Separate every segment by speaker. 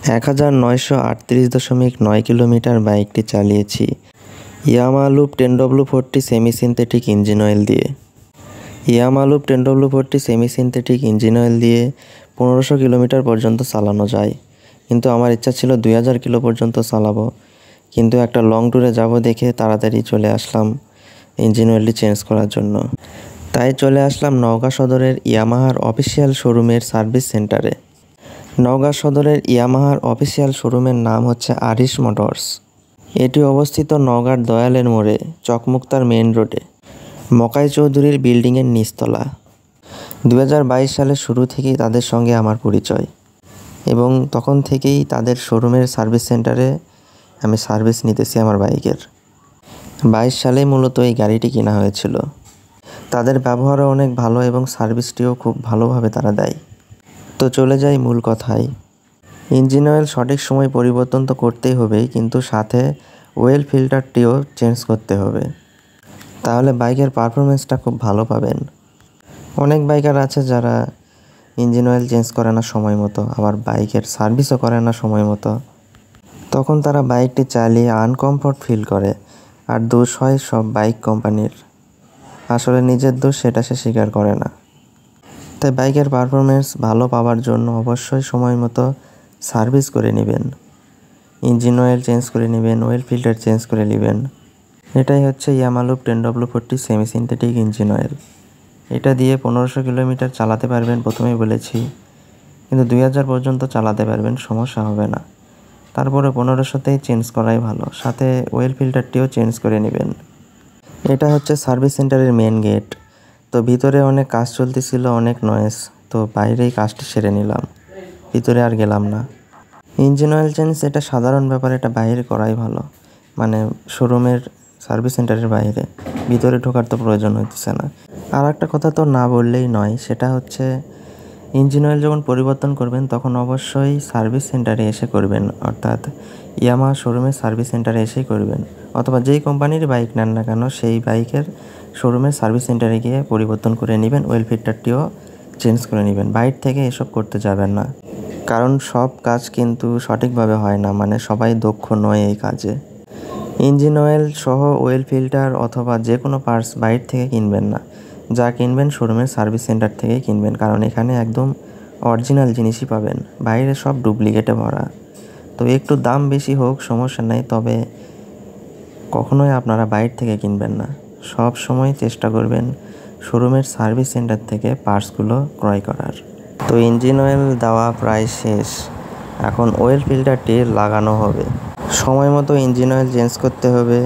Speaker 1: 1938.9 kilometre বাইকটি চালিয়েছি Yamaha lube 10W40 semi synthetic engine oil দিয়ে। Yamaha lube 10W40 semi synthetic engine oil দিয়ে 1500 kilometre পর্যন্ত চালানো যায়, কিন্তু আমার ইচ্ছা ছিল 2000 কিলো পর্যন্ত চালাবো, কিন্তু একটা লং ট্যুরে যাব দেখে তাড়াতাড়ি চলে আসলাম ইঞ্জিন অয়েলটি চেঞ্জ করার জন্য। তাই চলে আসলাম নওগাঁ সদরের ইয়ামাহার অফিসিয়াল শোরুমের সার্ভিস সেন্টারে। নওগাঁ সদরের ইয়ামাহার অফিসিয়াল শোরুমের নাম হচ্ছে আরিশ মোটরস। এটি অবস্থিত নওগাঁর দয়ালের মোড়ে, চকমুক্তার মেইন রোডে, মকাই চৌধুরীর বিল্ডিংয়ের নিচতলা। 2022 সালের শুরু থেকেই তাদের সঙ্গে আমার পরিচয়, এবং তখন থেকেই তাদের শোরুমের সার্ভিস সেন্টারে আমি সার্ভিস নিতেছি আমার বাইকের। 22 সালেই মূলত এই গাড়িটি কেনা হয়েছিল। তাদের ব্যবহারও অনেক ভালো এবং সার্ভিসটিও খুব ভালোভাবে তারা দেয়। তো চলে যাই মূল কথায়। ইঞ্জিন অয়েল সঠিক সময় পরিবর্তন তো করতেই হবে, কিন্তু সাথে ওয়েল ফিল্টারটিও চেঞ্জ করতে হবে, তাহলে বাইকের পারফরমেন্সটা খুব ভালো পাবেন। অনেক বাইকার আছে যারা ইঞ্জিন অয়েল চেঞ্জ করে না সময় মতো, আবার বাইকের সার্ভিসও করে না সময় মতো। তখন তারা বাইকটি চালিয়ে আনকমফোর্ট ফিল করে, আর দোষ হয় সব বাইক কোম্পানির। আসলে নিজের দোষ সেটা সে স্বীকার করে না। তাই বাইকের পারফরমেন্স ভালো পাওয়ার জন্য অবশ্যই সময় মতো সার্ভিস করে নেবেন, ইঞ্জিন অয়েল চেঞ্জ করে নেবেন, ওয়েল ফিল্টার চেঞ্জ করে নেবেন। এটাই হচ্ছে Yamaha lube 10W40 semi synthetic engine oil. এটা দিয়ে 1500 কিলোমিটার চালাতে পারবেন, প্রথমেই বলেছি, কিন্তু 2000 পর্যন্ত চালাতে পারবেন, সমস্যা হবে না। তারপরে 1500তেই চেঞ্জ করাই ভালো, সাথে ওয়েল ফিল্টারটিও চেঞ্জ করে নেবেন। এটা হচ্ছে সার্ভিস সেন্টারের মেন গেট। তো ভিতরে অনেক কাজ চলতেছিল, অনেক নয়েজ, তো বাইরেই কাজটি সেরে নিলাম, ভিতরে আর গেলাম না। ইঞ্জিন অয়েল চেঞ্জ এটা সাধারণ ব্যাপার, এটা বাইরে করাই ভালো, মানে শোরুমের সার্ভিস সেন্টারের বাইরে, ভিতরে ঢোকার তো প্রয়োজন হচ্ছে না। আর একটা কথা তো না বললেই নয়, সেটা হচ্ছে ইঞ্জিন অয়েল যখন পরিবর্তন করবেন তখন অবশ্যই সার্ভিস সেন্টারে এসে করবেন, অর্থাৎ ইয়ামাহা শোরুমের সার্ভিস সেন্টারে এসেই করবেন, অথবা যেই কোম্পানির বাইক নেন না কেন সেই বাইকের শোরুমের সার্ভিস সেন্টারে গিয়ে পরিবর্তন করে নেবেন, ওয়েল ফিল্টারটিও চেঞ্জ করে নেবেন। বাইরে থেকে এসব করতে যাবেন না, কারণ সব কাজ কিন্তু সঠিকভাবে হয় না, মানে সবাই দক্ষ নয় এই কাজে। ইঞ্জিন অয়েল সহ ওয়েল ফিল্টার অথবা যে কোনো পার্টস বাইরে থেকে কিনবেন না, যা কিনবেন শোরুমের সার্ভিস সেন্টার থেকেই কিনবেন, কারণ এখানে একদম অরিজিনাল জিনিসই পাবেন, বাইরে সব ডুপ্লিকেটে ভরা। তো একটু দাম বেশি হোক সমস্যা নেই, তবে কখনোই আপনারা বাইরে থেকে কিনবেন না। সব সময় চেষ্টা করবেন শোরুমের সার্ভিস সেন্টার থেকে পার্টসগুলো ক্রয় করার। তো ইঞ্জিন অয়েল দেওয়া প্রায় শেষ, এখন ওয়েল ফিল্টারটি লাগানো হবে। সময় মতো ইঞ্জিন অয়েল চেঞ্জ করতে হবে,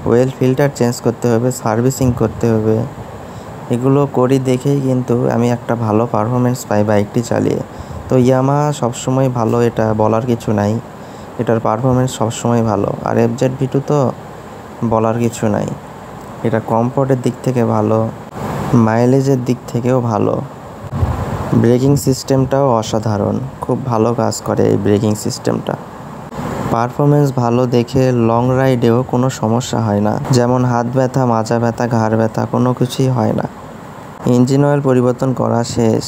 Speaker 1: ওয়েল ফিল্টার চেঞ্জ করতে হবে, সার্ভিসিং করতে হবে। এগুলো করি দেখেই কিন্তু আমি একটা ভালো পারফরমেন্স পাই বাইকটি চালিয়ে। তো ইয়ামাহা সবসময় ভালো, এটা বলার কিছু নাই, এটার পারফরমেন্স সবসময় ভালো। আর FZ-V2 তো বলার কিছু নাই, এটা কমফোর্টের দিক থেকে ভালো, মাইলেজের দিক থেকেও ভালো, ব্রেকিং সিস্টেমটাও অসাধারণ, খুব ভালো কাজ করে এই ব্রেকিং সিস্টেমটা। পারফরমেন্স ভালো দেখে লং রাইডেও কোনো সমস্যা হয় না, যেমন হাত ব্যথা, মাজা ব্যথা, ঘাড় ব্যথা কোনো কিছুই হয় না। ইঞ্জিন অয়েল পরিবর্তন করা শেষ।